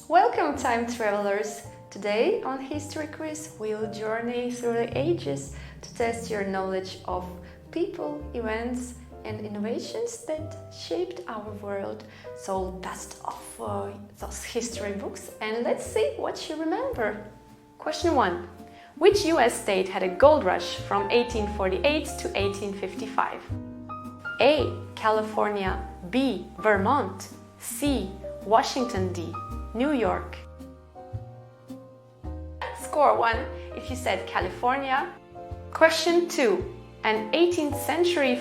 Welcome, time travelers! Today on History Quiz, we'll journey through the ages to test your knowledge of people, events, and innovations that shaped our world. So dust off those history books and let's see what you remember. Question 1. Which US state had a gold rush from 1848 to 1855? A. California. B. Vermont. C. Washington D. New York. Score 1 if you said California. Question 2. An 18th century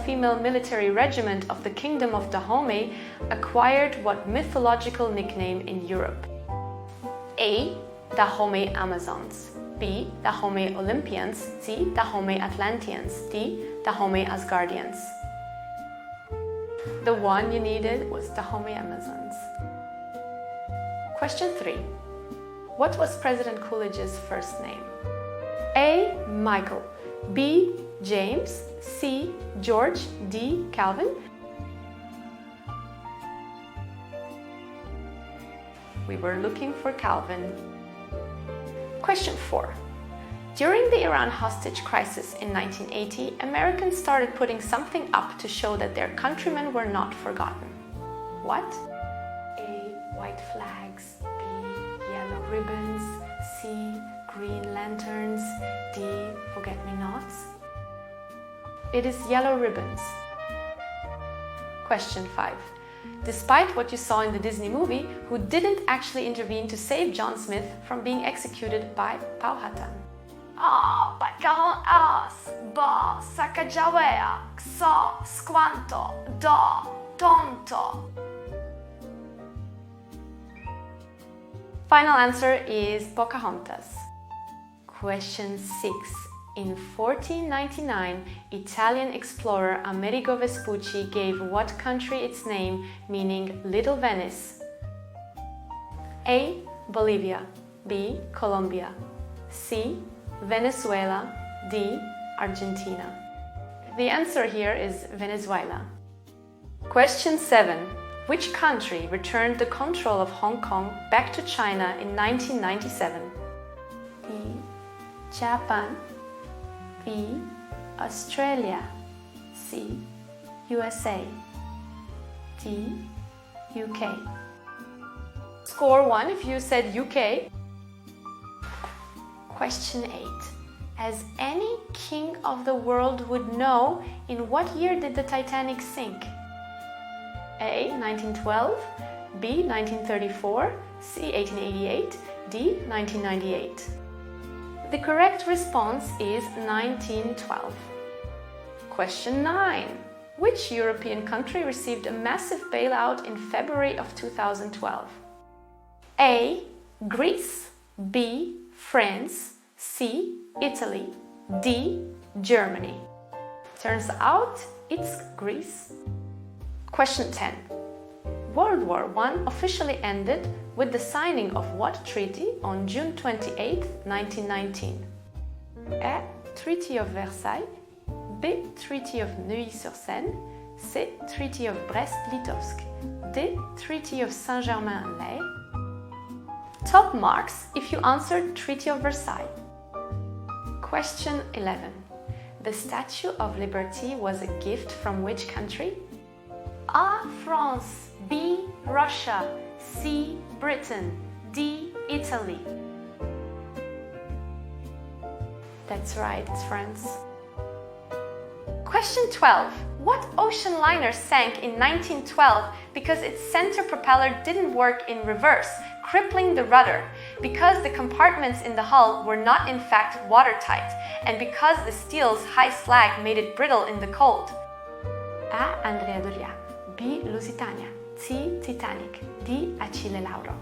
female military regiment of the Kingdom of Dahomey acquired what mythological nickname in Europe? A. Dahomey Amazons. B. Dahomey Olympians. C. Dahomey Atlanteans. D. Dahomey Asgardians. The one you needed was Dahomey Amazons. Question 3. What was President Coolidge's first name? A. Michael. B. James. C. George. D. Calvin. We were looking for Calvin. Question 4. During the Iran hostage crisis in 1980, Americans started putting something up to show that their countrymen were not forgotten. What? A. White flags. B. Yellow ribbons. C. Green lanterns. D. Forget-me-nots. It is yellow ribbons. Question 5. Despite what you saw in the Disney movie, who didn't actually intervene to save John Smith from being executed by Powhatan? A. Pagkaron as. B. Sacagawea. Xa. Squanto. D. Tonto. Final answer is Pocahontas. Question 6. In 1499, Italian explorer Amerigo Vespucci gave what country its name, meaning Little Venice? A. Bolivia. B. Colombia. C. Venezuela. D. Argentina. The answer here is Venezuela. Question 7. Which country returned the control of Hong Kong back to China in 1997? E. Japan. B. Australia. C. USA. D. UK. Score 1 if you said UK. Question 8. As any king of the world would know, in what year did the Titanic sink? A. 1912. B. 1934. C. 1888. D. 1998. The correct response is 1912. Question 9. Which European country received a massive bailout in February of 2012? A. Greece. B. France. C. Italy. D. Germany. Turns out it's Greece. Question 10. World War I officially ended with the signing of what treaty on June 28, 1919? A. Treaty of Versailles. B. Treaty of Neuilly-sur-Seine. C. Treaty of Brest-Litovsk. D. Treaty of Saint-Germain-en-Laye. Top marks if you answered Treaty of Versailles. Question 11. The Statue of Liberty was a gift from which country? A. France. B. Russia. C. Britain. D. Italy. That's right, it's France. Question 12. What ocean liner sank in 1912 because its center propeller didn't work in reverse, crippling the rudder, because the compartments in the hull were not in fact watertight, and because the steel's high slag made it brittle in the cold? A. Andrea Doria. B. Lusitania. C. Titanic. D. Achille Lauro.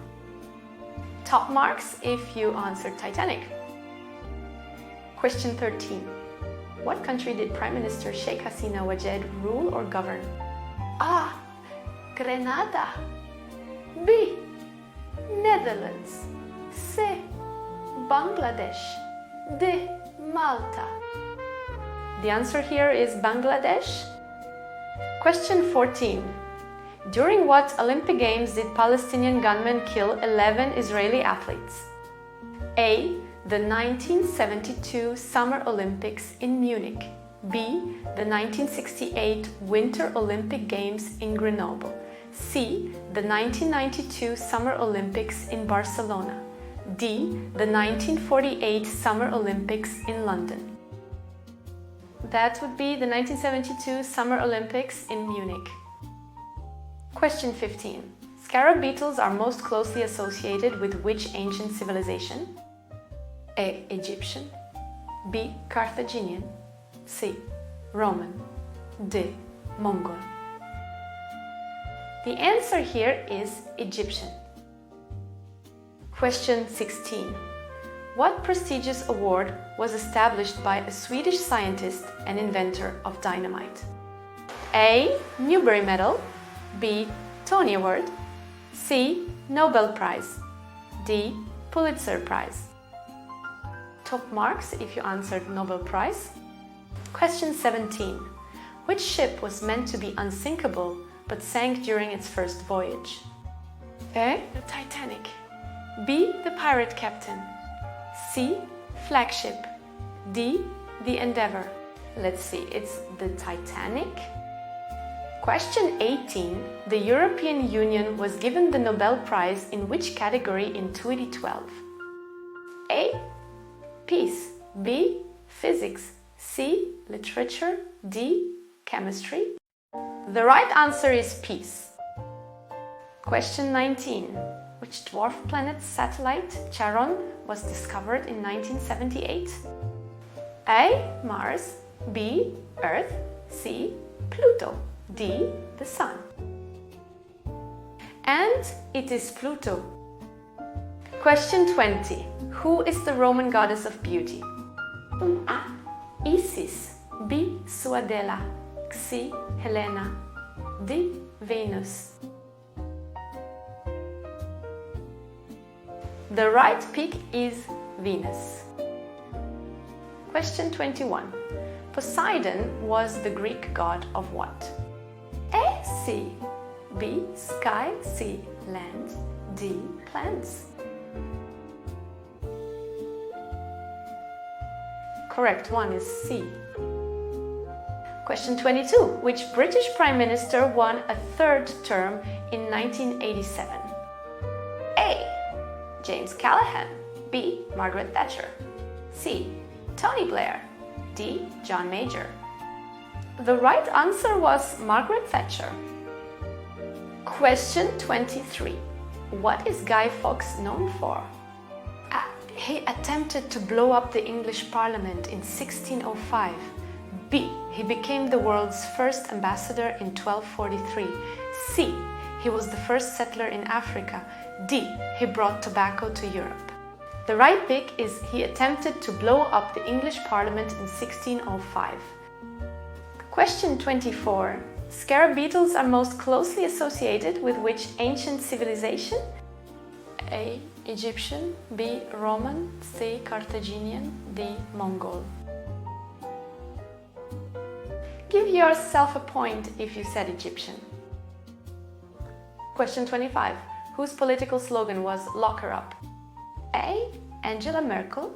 Top marks if you answered Titanic. Question 13. What country did Prime Minister Sheikh Hasina Wajed rule or govern? A. Grenada. B. Netherlands. C. Bangladesh. D. Malta. The answer here is Bangladesh. Question 14. During what Olympic Games did Palestinian gunmen kill 11 Israeli athletes? A. The 1972 Summer Olympics in Munich. B. The 1968 Winter Olympic Games in Grenoble. C. The 1992 Summer Olympics in Barcelona. D. The 1948 Summer Olympics in London. That would be the 1972 Summer Olympics in Munich. Question 15. Scarab beetles are most closely associated with which ancient civilization? A. Egyptian. B. Carthaginian. C. Roman. D. Mongol. The answer here is Egyptian. Question 16. What prestigious award was established by a Swedish scientist and inventor of dynamite? A. Newbery Medal. B. Tony Award. C. Nobel Prize. D. Pulitzer Prize. Top marks if you answered Nobel Prize. Question 17. Which ship was meant to be unsinkable but sank during its first voyage? A. The Titanic. B. The pirate captain. C. Flagship. D. The Endeavour. Let's see, it's the Titanic. Question 18. The European Union was given the Nobel Prize in which category in 2012? A. Peace. B. Physics. C. Literature. D. Chemistry. The right answer is peace. Question 19. Which dwarf planet's satellite, Charon, was discovered in 1978? A. Mars. B. Earth. C. Pluto. D. The Sun. And it is Pluto. Question 20. Who is the Roman goddess of beauty? A. Isis. B. Suadela. C. Helena. D. Venus. The right pick is Venus. Question 21. Poseidon was the Greek god of what? A. Sea. B. Sky. C. Land. D. Plants. Correct one is C. Question 22. Which British Prime Minister won a third term in 1987? A. James Callaghan. B. Margaret Thatcher. C. Tony Blair. D. John Major. The right answer was Margaret Thatcher. Question 23. What is Guy Fawkes known for? A. He attempted to blow up the English Parliament in 1605. B. He became the world's first ambassador in 1243. C. He was the first settler in Africa. D. He brought tobacco to Europe. The right pick is he attempted to blow up the English Parliament in 1605. Question 24. Scarab beetles are most closely associated with which ancient civilization? A. Egyptian. B. Roman. C. Carthaginian. D. Mongol. Give yourself a point if you said Egyptian. Question 25. Whose political slogan was "Lock her up"? A. Angela Merkel.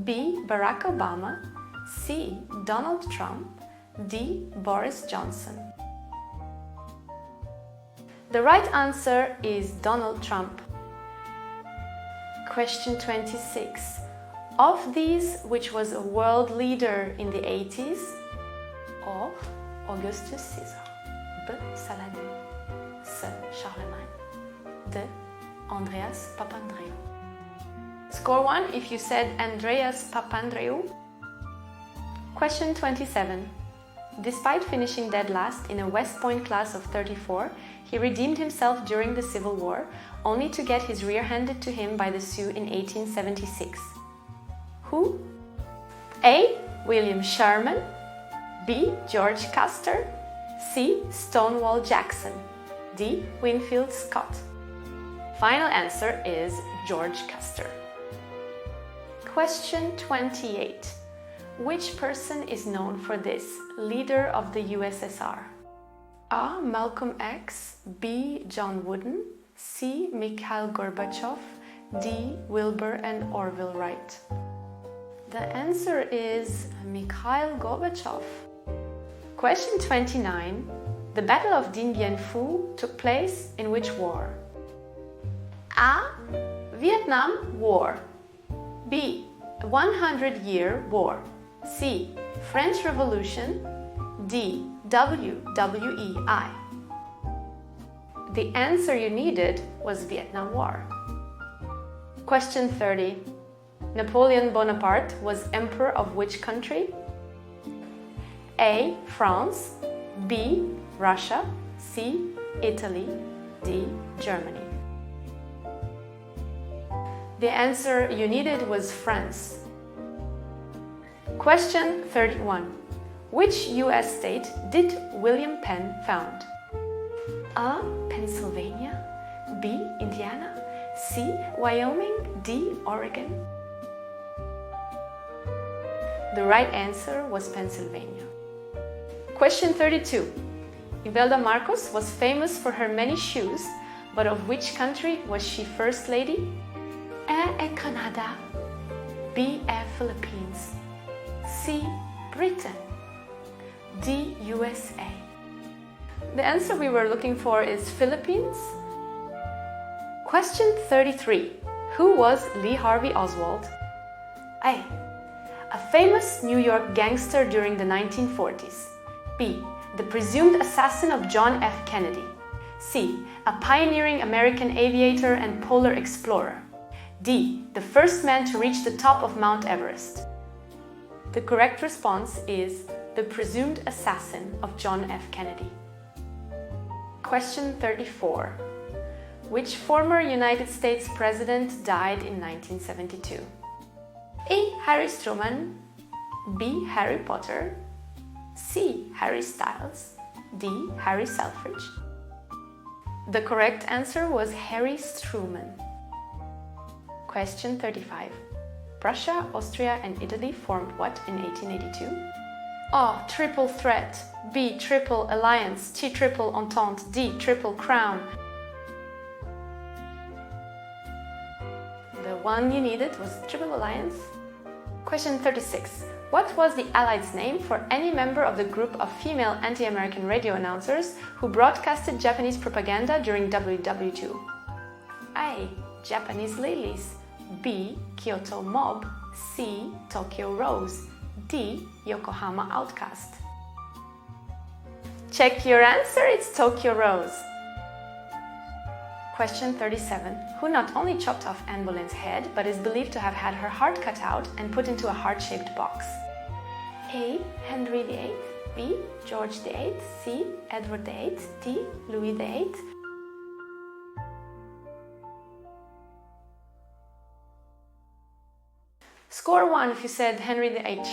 B. Barack Obama. C. Donald Trump. D. Boris Johnson. The right answer is Donald Trump. Question 26. Of these, which was a world leader in the 80s? A. Augustus Caesar. B. Saladin. C. Charlemagne. D. Andreas Papandreou. Score 1 if you said Andreas Papandreou. Question 27. Despite finishing dead last in a West Point class of 34, he redeemed himself during the Civil War, only to get his rear handed to him by the Sioux in 1876. Who? A. William Sherman. B. George Custer. C. Stonewall Jackson. D. Winfield Scott. Final answer is George Custer. Question 28. Which person is known for this? Leader of the USSR. A. Malcolm X, B. John Wooden, C. Mikhail Gorbachev, D. Wilbur and Orville Wright. The answer is Mikhail Gorbachev. Question 29. The Battle of Dien Bien Phu took place in which war? A. Vietnam War, B. 100-Year War, C. French Revolution, D. WWEI. The answer you needed was Vietnam War. Question 30. Napoleon Bonaparte was emperor of which country? A. France, B. Russia, C. Italy, D. Germany. The answer you needed was France. Question 31. Which US state did William Penn found? A. Pennsylvania, B. Indiana, C. Wyoming, D. Oregon. The right answer was Pennsylvania. Question 32. Imelda Marcos was famous for her many shoes, but of which country was she first lady? A. Canada, B. Philippines, C. Britain, D. USA. The answer we were looking for is Philippines. Question 33. Who was Lee Harvey Oswald? A. A famous New York gangster during the 1940s. B. The presumed assassin of John F. Kennedy. C. A pioneering American aviator and polar explorer. D. The first man to reach the top of Mount Everest. The correct response is the presumed assassin of John F. Kennedy. Question 34. Which former United States president died in 1972? A. Harry Truman, B. Harry Potter, C. Harry Styles, D. Harry Selfridge. The correct answer was Harry Truman. Question 35. Prussia, Austria and Italy formed what in 1882? A. Triple threat, B. Triple alliance, C. Triple entente, D. Triple crown. The one you needed was Triple Alliance. Question 36. What was the Allies' name for any member of the group of female anti-American radio announcers who broadcasted Japanese propaganda during WW2? A. Japanese Lilies, B. Kyoto Mob, C. Tokyo Rose, D. Yokohama Outcast. Check your answer, it's Tokyo Rose. Question 37. Who not only chopped off Anne Boleyn's head, but is believed to have had her heart cut out and put into a heart-shaped box? A. Henry VIII, B. George VIII, C. Edward VIII, D. Louis VIII. Score 1 if you said Henry VIII.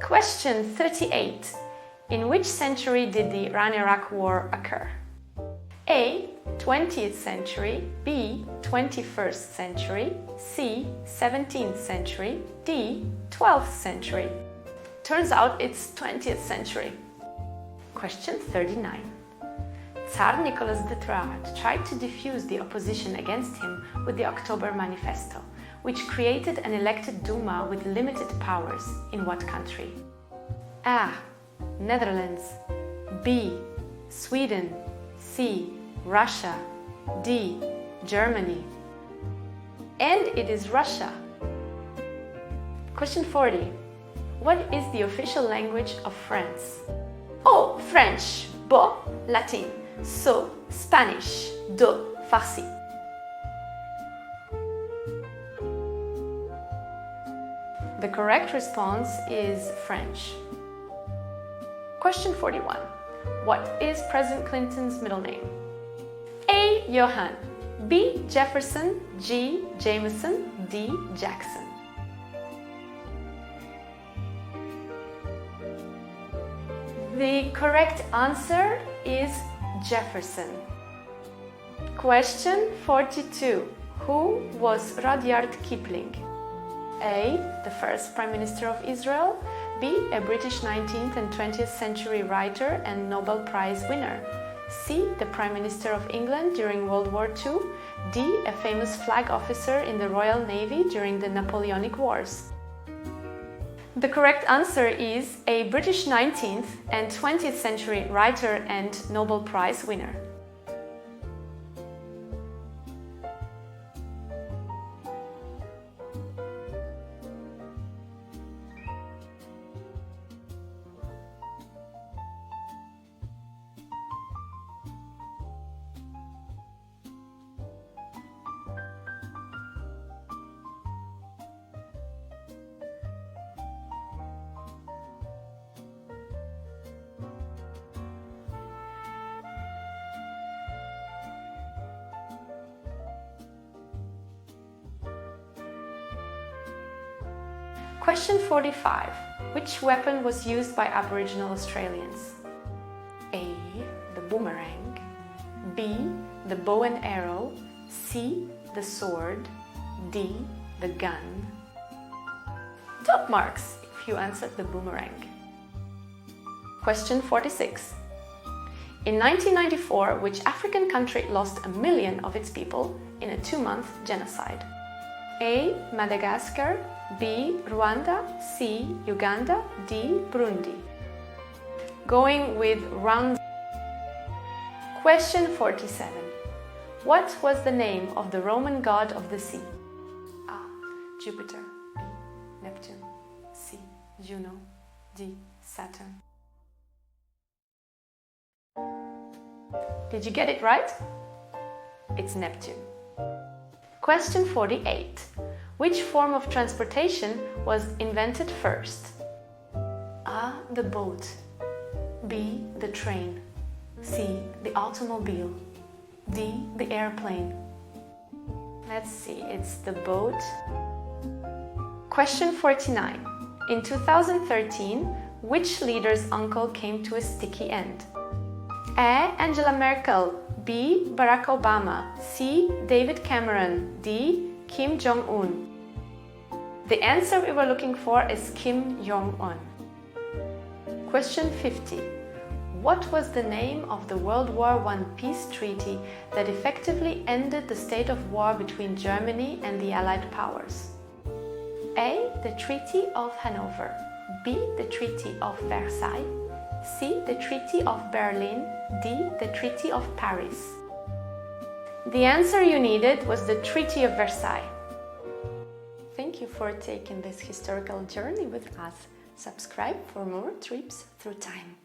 Question 38. In which century did the Iran-Iraq War occur? A. 20th century, B. 21st century, C. 17th century, D. 12th century. Turns out it's 20th century. Question 39. Tsar Nicholas III tried to defuse the opposition against him with the October Manifesto, which created an elected Duma with limited powers in what country? A. Netherlands, B. Sweden, C. Russia, D. Germany. And it is Russia. Question 40. What is the official language of France? O. French, B. Latin, C. Spanish, D. Farsi. The correct response is French. Question 41. What is President Clinton's middle name? A. Johann, B. Jefferson, G. Jameson, D. Jackson. The correct answer is Jefferson. Question 42. Who was Rudyard Kipling? A. The first Prime Minister of Israel, B. A British 19th and 20th century writer and Nobel Prize winner. C. The Prime Minister of England during World War II. D. A famous flag officer in the Royal Navy during the Napoleonic Wars. The correct answer is a British 19th and 20th century writer and Nobel Prize winner. Question 45. Which weapon was used by Aboriginal Australians? A. The boomerang. B. The bow and arrow. C. The sword. D. The gun. Top marks if you answered the boomerang. Question 46. In 1994, which African country lost 1 million of its people in a 2-month genocide? A. Madagascar. B. Rwanda. C. Uganda. D. Burundi. Going with round. Question 47. What was the name of the Roman god of the sea? A. Jupiter. B. Neptune. C. Juno. D. Saturn. Did you get it right? It's Neptune. Question 48. Which form of transportation was invented first? A. The boat. B. The train. C. The automobile. D. The airplane. Let's see, it's the boat. Question 49. In 2013, which leader's uncle came to a sticky end? A. Angela Merkel. B. Barack Obama. C. David Cameron. D. Kim Jong-un. The answer we were looking for is Kim Jong-un. Question 50. What was the name of the World War I peace treaty that effectively ended the state of war between Germany and the Allied powers? A. The Treaty of Hanover. B. The Treaty of Versailles. C. The Treaty of Berlin. D. The Treaty of Paris. The answer you needed was the Treaty of Versailles. Thank you for taking this historical journey with us. Subscribe for more trips through time.